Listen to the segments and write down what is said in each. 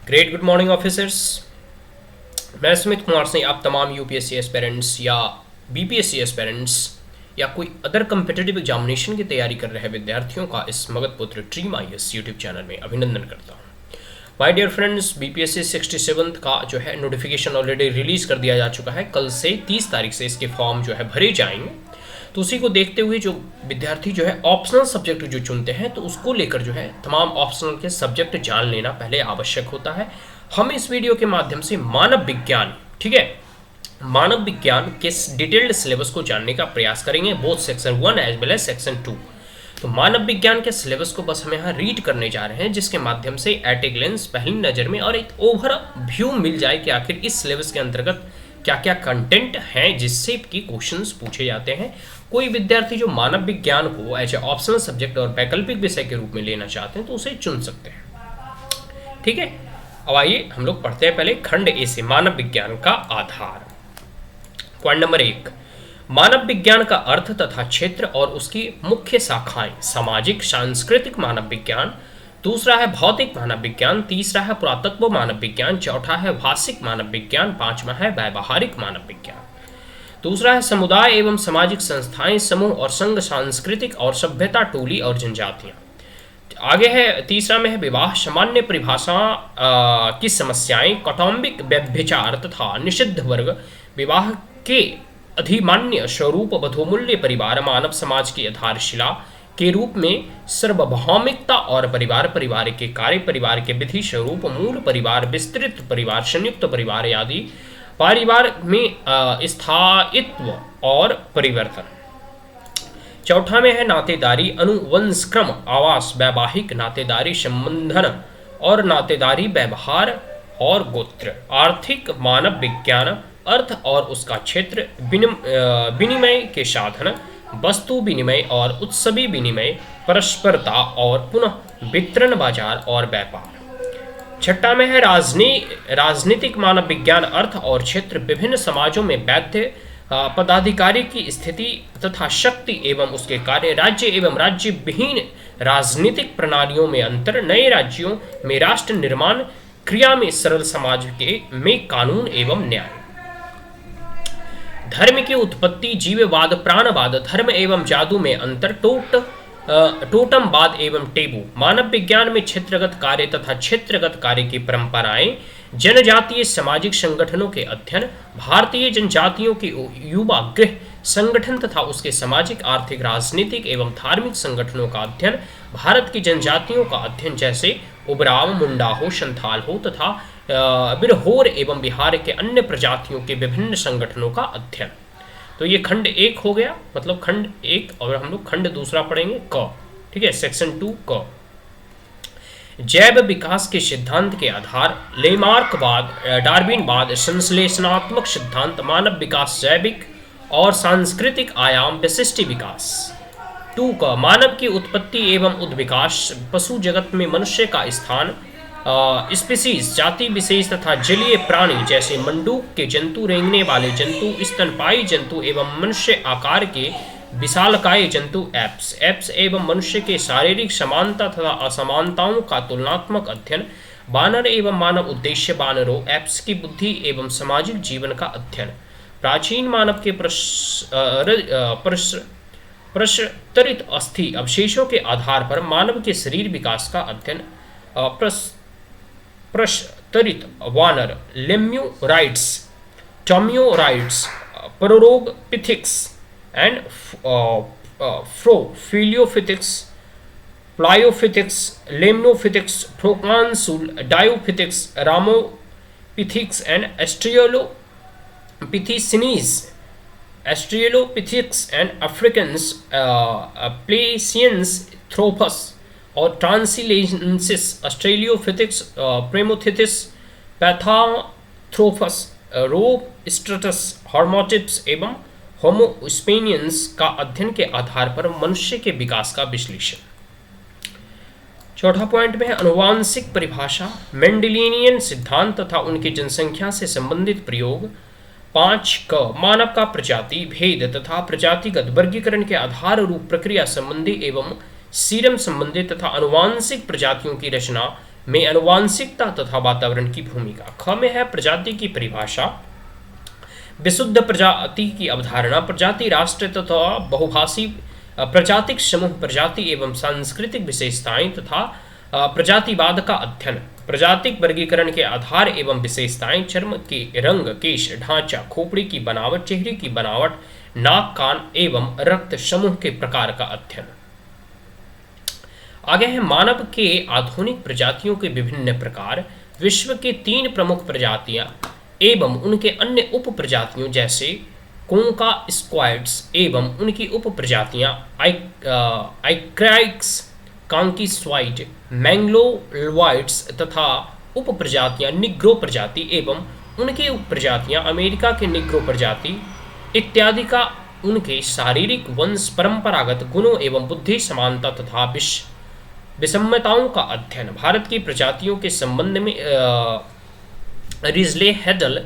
Great good morning officers. मैं सुमित कुमार सिंह आप तमाम यूपीएससी एस्पेरेंट्स या बीपीएससी एस्पेरेंट्स या कोई अदर कम्पिटिटिव एग्जामिनेशन की तैयारी कर रहे विद्यार्थियों का इस मगधपुत्र ड्रीम आईएएस यूट्यूब चैनल में अभिनंदन करता हूँ। माय डियर फ्रेंड्स, बीपीएससी 67 का जो है नोटिफिकेशन ऑलरेडी रिलीज़ कर दिया जा चुका है। कल से 30 तारीख से इसके फॉर्म जो है भरे जाएंगे। तो उसी को देखते हुए जो विद्यार्थी जो है ऑप्शनल सब्जेक्ट जो चुनते हैं तो उसको लेकर जो है तमाम ऑप्शनल के सब्जेक्ट जान लेना पहले आवश्यक होता है। हम इस वीडियो के माध्यम से मानव विज्ञान, ठीक है, मानव विज्ञान के डिटेल्ड सिलेबस को जानने का प्रयास करेंगे, both section 1 as well as section 2। तो मानव विज्ञान के सिलेबस को बस हम यहाँ रीड करने जा रहे हैं, जिसके माध्यम से एट ए ग्लेंस पहली नज़र में और एक ओवर व्यू मिल जाए कि आखिर इस सिलेबस के अंतर्गत क्या क्या कंटेंट हैं जिससे कि क्वेश्चंस पूछे जाते हैं। कोई विद्यार्थी जो मानव विज्ञान को एज ए ऑप्शनल सब्जेक्ट और वैकल्पिक विषय के रूप में लेना चाहते हैं तो उसे चुन सकते हैं। ठीक है, अब आइए हम लोग पढ़ते हैं पहले खंड ए से मानव विज्ञान का आधार। पॉइंट नंबर 1, मानव विज्ञान का अर्थ तथा क्षेत्र और उसकी मुख्य शाखाएं। सामाजिक सांस्कृतिक मानव विज्ञान, दूसरा है भौतिक मानव विज्ञान, तीसरा है पुरातत्व मानव विज्ञान, चौथा है भाषिक मानव विज्ञान, पांचवा है व्यावहारिक मानव विज्ञान। दूसरा है समुदाय एवं सामाजिक संस्थाएं, समूह और संघ, सांस्कृतिक और सभ्यता, टोली और जनजातियां। आगे है तीसरा में है विवाह, सामान्य परिभाषा की समस्याएं, कौटुंबिक व्यभिचार तथा निषिद्ध वर्ग, विवाह के अधिमान्य स्वरूप, बधूमूल्य परिवार, मानव समाज की आधारशिला के रूप में सार्वभौमिकता और परिवार, परिवार के कार्य, परिवार के विधि स्वरूप, मूल परिवार, विस्तृत परिवार, संयुक्त परिवार आदि, परिवार में स्थायित्व और परिवर्तन। चौथा में है नातेदारी, अनुवंशक्रम, आवास, वैवाहिक नातेदारी, संबंधन और नातेदारी, व्यवहार और गोत्र। आर्थिक मानव विज्ञान, अर्थ और उसका क्षेत्र, विनिमय के साधन, वस्तु विनिमय और उत्सवी विनिमय, परस्परता और पुनः वितरण, बाजार और व्यापार। छठा में है राजनीतिक मानव विज्ञान, अर्थ और क्षेत्र, विभिन्न समाजों में वैध पदाधिकारी की स्थिति तथा शक्ति एवं उसके कार्य, राज्य एवं राज्य विहीन राजनीतिक प्रणालियों में अंतर, नए राज्यों में राष्ट्र निर्माण क्रिया में सरल समाज के में कानून एवं न्याय। धर्म की उत्पत्ति, जीववाद, प्राणवाद, धर्म एवं जादू में अंतर, टोटमवाद एवं टेबू। मानव विज्ञान में क्षेत्रगत कार्य तथा क्षेत्रगत कार्य की परंपराएं, जनजातीय सामाजिक संगठनों के अध्ययन, भारतीय जनजातियों के युवा गृह संगठन तथा उसके सामाजिक, आर्थिक, राजनीतिक एवं धार्मिक संगठनों का अध्ययन, भारत की जनजातियों का अध्ययन जैसे उबराव, मुंडा हो, संथाल हो तथा बिरहोर एवं बिहार के अन्य प्रजातियों के विभिन्न संगठनों का अध्ययन। तो ये खंड 1 हो गया, मतलब खंड 1, और हम लोग खंड दूसरा पढ़ेंगे क। ठीक है, सेक्शन 2 क। जैव विकास के सिद्धांत के आधार, लेमार्कवाद, डार्विनवाद, संश्लेषणात्मक सिद्धांत, मानव विकास, जैविक और सांस्कृतिक आयाम, विशिष्ट विकास। 2 क, मानव की उत्पत्ति एवं उद्विकास, पशु जगत में मनुष्य का स्थान, स्पीसीज, जाति विशेष तथा जलीय प्राणी जैसे मंडूक के जंतु, रेंगने वाले जंतु, स्तनपायी जंतु एवं मनुष्य आकार के विशालकाय जंतु, एप्स एवं मनुष्य के शारीरिक समानता तथा असमानताओं का तुलनात्मक अध्ययन, बानर एवं मानव उद्देश्य बानरों, एप्स की बुद्धि एवं सामाजिक जीवन का अध्ययन, प्राचीन मानव के प्रस्तरित अस्थि अवशेषों के आधार पर मानव के शरीर विकास का अध्ययन, प्रस्तरित वानर, लेम्यूराइड्स, टोमियोराइड्स, प्रोरोगपिथिक्स एंड फ्रोफिलियोफिथिक्स, प्लायोफिथिक्स, लेम्नोफिथिक्स, प्रोकांसुल, डायोफिथिक्स, रामोपिथिक्स एंड एस्ट्रियोलोपिथिक्स एंड अफ्रीकन्स, प्लेसियंस, थ्रोपस और ट्रांसिलेंसिस, ऑस्ट्रेलियोफिथिक्स, प्रेमोथिथिस, पैथाथ्रोपस, रोस्ट्रटस, हॉर्मोटिप्स एवं होमोस्पेनियंस का अध्ययन के आधार पर मनुष्य के विकास का विश्लेषण। चौथा पॉइंट में है अनुवांशिक परिभाषा, मेंडेलियन सिद्धांत तथा उनकी जनसंख्या से संबंधित प्रयोग। 5 क, मानव का प्रजाति भेद तथा प्रजातिगत वर्गीकरण के आधार रूप प्रक्रिया संबंधी एवं सीरम संबंधी तथा अनुवांशिक प्रजातियों की रचना, में आनुवांशिकता तथा वातावरण की भूमिका। ख में है प्रजाति की परिभाषा, विशुद्ध प्रजाति की अवधारणा, प्रजाति राष्ट्र तथा बहुभाषी प्रजातिक समूह, प्रजाति एवं सांस्कृतिक विशेषताएं तथा प्रजातिवाद का अध्ययन, प्रजातिक वर्गीकरण के आधार एवं विशेषताएं, चर्म के रंग, केश ढांचा, खोपड़ी की बनावट, चेहरे की बनावट, नाक, कान एवं रक्त समूह के प्रकार का अध्ययन। आगे है मानव के आधुनिक प्रजातियों के विभिन्न प्रकार, विश्व के 3 प्रमुख प्रजातियां एवं उनके अन्य उप प्रजातियों जैसे कोंका स्क्वाइड्स एवं उनकी उप प्रजातियां आइक्राइक्स, कांकीस्वाइड, मैंग्लोलवाइड्स तथा उप प्रजातियां निग्रो प्रजाति एवं उनकी उप प्रजातियां अमेरिका के निग्रो प्रजाति इत्यादि का उनके शारीरिक, वंश, परंपरागत गुणों एवं बुद्धि समानता तथा विषमताओं का अध्ययन। भारत की प्रजातियों के संबंध में रिजले, हेडल,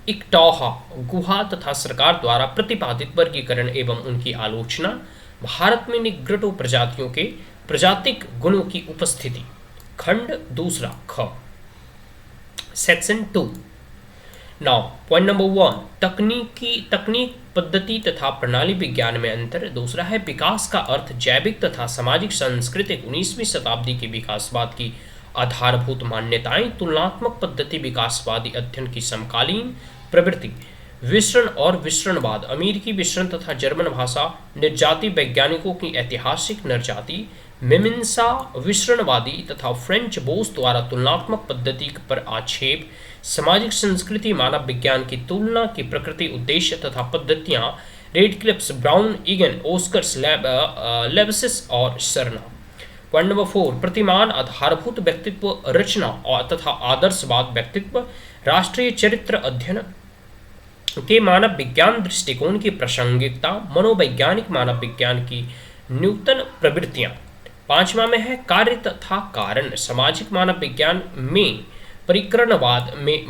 इक्टोहा, गुहा तथा सरकार द्वारा प्रतिपादित वर्गीकरण एवं उनकी आलोचना। भारत में निग्रो प्रजातियों के प्रजातिक गुणों की उपस्थिति। खंड दूसरा ख, सेक्शन 2। नाउ पॉइंट नंबर 1, तकनीक, पद्धति तथा प्रणाली विज्ञान में अंतर। दूसरा है विकास का अर्थ, जैविक तथा सामाजिक सांस्कृतिक 19वीं शताब्दी के विकासवाद की आधारभूत मान्यताएं, तुलनात्मक पद्धति विकासवादी अध्ययन की समकालीन प्रवृत्ति, विसरण और विसरणवाद, अमेरिकी विसरण तथा जर्मन भाषा निर्जाति वैज्ञानिकों की ऐतिहासिक नरजाति मीमांसा विसरणवादी तथा फ्रेंच बोस द्वारा तुलनात्मक पद्धति पर आक्षेप, सामाजिक संस्कृति मानव विज्ञान की तुलना की प्रकृति, उद्देश्य तथा पद्धतियां, रेडक्लिफ्स, ब्राउन, ईगन, ओस्कर्स, लेबसिस और सरना। पॉइंट नंबर 4, प्रतिमान आधारभूत व्यक्तित्व रचना और तथा आदर्शवाद व्यक्तित्व, राष्ट्रीय चरित्र अध्ययन के मानव विज्ञान दृष्टिकोण की प्रासंगिकता, मनोवैज्ञानिक मानव विज्ञान की नूतन प्रवृत्तियां। 5वां में है कार्य तथा कारण, सामाजिक मानव विज्ञान में परिकरणवाद में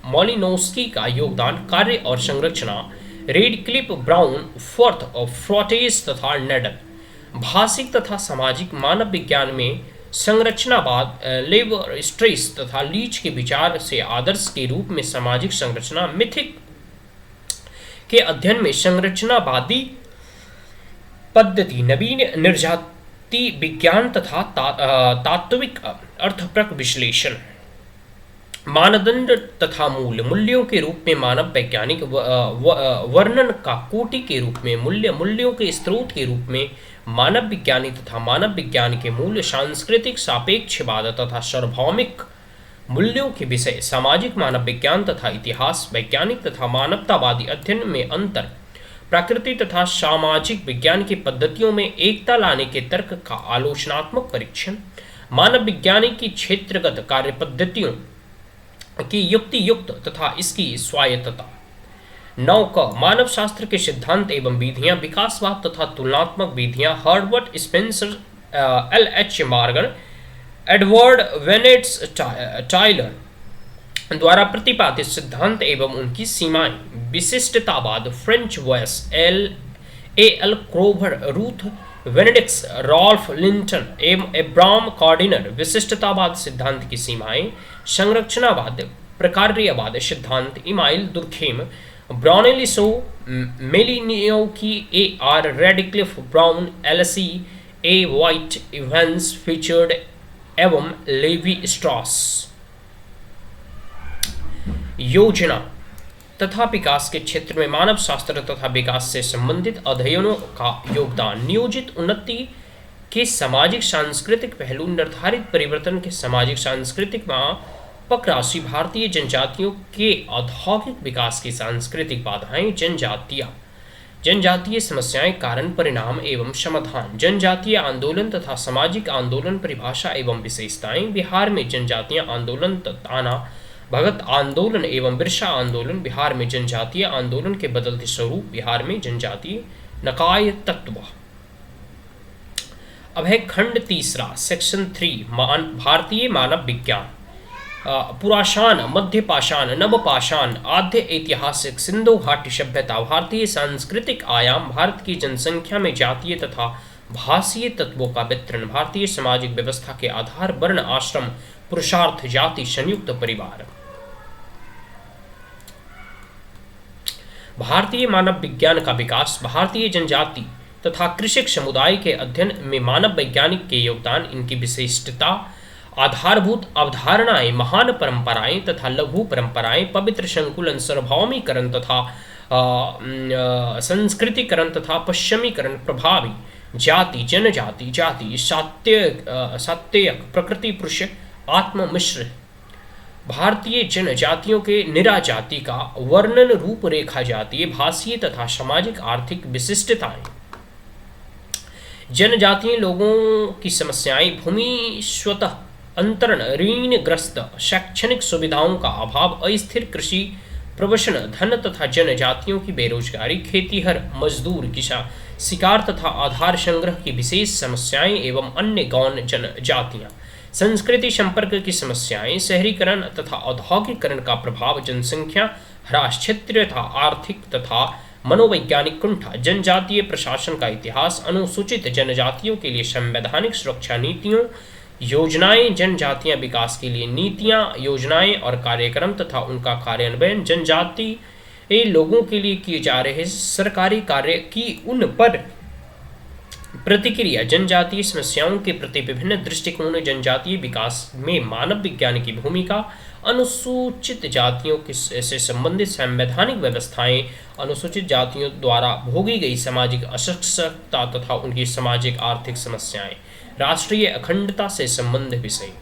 मॉलिनोस्की का योगदान, कार्य और संरचना, रेडक्लिफ, ब्राउन, फोर्थ और फ्रोटेस तथा नेडल। भाषिक तथा सामाजिक मानव विज्ञान में संरचनावाद, लेवर स्ट्रेस तथा लीच के विचार से आदर्श के रूप में सामाजिक संरचना, मिथिक के अध्ययन में संरचनावादी पद्धति, नवीन निर्जाति विज्ञान तथा तात्विक अर्थप्रक विश्लेषण, मानदंड तथा मूल्यों के रूप में मानव वैज्ञानिक वर्णन का कोटि के रूप में मूल्यों के स्रोत के रूप में मानव विज्ञानी तथा मानव विज्ञान के मूल्य, सांस्कृतिक सापेक्षवाद तथा सार्वभौमिक मूल्यों के विषय, सामाजिक मानव विज्ञान तथा इतिहास, वैज्ञानिक तथा मानवतावादी अध्ययन में अंतर, प्रकृति तथा सामाजिक विज्ञान की पद्धतियों में एकता लाने के तर्क का आलोचनात्मक परीक्षण, मानव विज्ञान की क्षेत्रगत कार्य पद्धतियों की युक्ति तथा इसकी स्वायत्तता। 9 क, मानव शास्त्र के सिद्धांत एवं विधियां, विकासवाद तथा तुलनात्मक विधियां, Herbert Spencer, L.H. Morgan, Edward वेनेट्स टाइलर द्वारा प्रतिपादित सिद्धांत एवं उनकी सीमाएं, विशिष्टतावाद, Franz Boas, A.L. Kroeber, Ruth Benedict, Ralph Linton एवं एब्राम कार्डिनर, विशिष्टतावाद सिद्धांत की सीमाएं, संरचनावाद, प्रकार्यवाद सिद्धांत, Emile Durkheim, Bronislaw, Malinowski, A.R. Radcliffe, Brown, L.C. A. White, Evans, Pritchard एवं लेवी स्ट्रॉस। योजना तथा विकास के क्षेत्र में मानव शास्त्र तथा विकास से संबंधित अध्ययनों का योगदान, नियोजित उन्नति के सामाजिक सांस्कृतिक पहलू, निर्धारित परिवर्तन के सामाजिक सांस्कृतिक मापक राशि, भारतीय जनजातियों के औद्योगिक विकास की सांस्कृतिक बाधाएं, जनजातीय समस्याएं, कारण, परिणाम एवं समाधान, जनजातीय आंदोलन तथा सामाजिक आंदोलन, परिभाषा एवं विशेषताएं, बिहार में जनजातीय आंदोलन, ताना भगत आंदोलन एवं बिरसा आंदोलन, बिहार में जनजातीय आंदोलन के बदलते स्वरूप, बिहार में जनजातीय निकाय तत्व। अब है खंड तीसरा, सेक्शन 3, भारतीय मानव विज्ञान, पुराशान, मध्यपाषाण, नवपाषाण, आद्य ऐतिहासिक, सिंधु घाटी सभ्यता, भारतीय सांस्कृतिक आयाम, भारत की जनसंख्या में जातीय तथा भाषीय तत्वों का वितरण, भारतीय सामाजिक व्यवस्था के आधार, वर्ण, आश्रम, पुरुषार्थ, जाति, संयुक्त परिवार। भारतीय मानव विज्ञान का विकास, भारतीय जनजाति तथा कृषक समुदाय के अध्ययन में मानव वैज्ञानिक के योगदान, इनकी विशिष्टता, आधारभूत अवधारणाएं, महान परंपराएं तथा लघु परंपराएं, पवित्र संकुलन, सार्वभौमीकरण तथा संस्कृतिकरण तथा पश्चिमीकरण, प्रभावी जाति, जनजाति, जाति, सात्यक, प्रकृति पुरुष, आत्म मिश्र, भारतीय जनजातियों के निराजाति का वर्णन, रूपरेखा, जातीय, भाषीय तथा सामाजिक आर्थिक विशिष्टताएं, जनजातीय लोगों की समस्याएं, भूमि स्वतः अंतरण, ऋणग्रस्त, शैक्षणिक सुविधाओं का अभाव, अस्थिर कृषि प्रवसन, धन तथा जनजातियों की बेरोजगारी, खेतीहर मजदूर, किसान, शिकार तथा आधार संग्रह की विशेष समस्याएं एवं अन्य गौण जनजातियां, संस्कृति संपर्क की समस्याएं, शहरीकरण तथा औद्योगिकरण का प्रभाव, जनसंख्या ह्रास, क्षेत्रीय तथा आर्थिक तथा मनोवैज्ञानिक कुंठा, जनजातीय प्रशासन का इतिहास, अनुसूचित जनजातियों के लिए संवैधानिक सुरक्षा नीतियों, योजनाएं, जनजातीय विकास के लिए नीतियां, योजनाएं और कार्यक्रम तथा उनका कार्यान्वयन, जनजातीय लोगों के लिए किए जा रहे सरकारी कार्य की उन पर प्रतिक्रिया, जनजातीय समस्याओं के प्रति विभिन्न दृष्टिकोण, जनजातीय विकास में मानव विज्ञान की भूमिका, अनुसूचित जातियों से संबंधित संवैधानिक व्यवस्थाएं, अनुसूचित जातियों द्वारा भोगी गई सामाजिक असक्षमता तथा उनकी सामाजिक आर्थिक समस्याएं, राष्ट्रीय अखंडता से संबंधित विषय।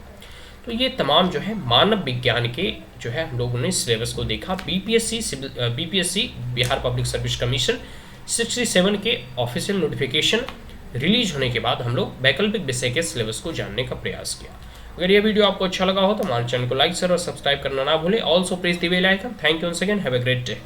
तो ये तमाम जो है मानव विज्ञान के जो है हम लोगों ने सिलेबस को देखा। BPSC Bihar public service commission 67 के ऑफिशियल नोटिफिकेशन रिलीज होने के बाद हम लोग वैकल्पिक विषय के सिलेबस को जानने का प्रयास किया। अगर ये वीडियो आपको अच्छा लगा हो तो हमारे चैनल को लाइक शेयर और सब्सक्राइब करना ना भूलें। Also press the bell icon. Thank you once again, have a great day.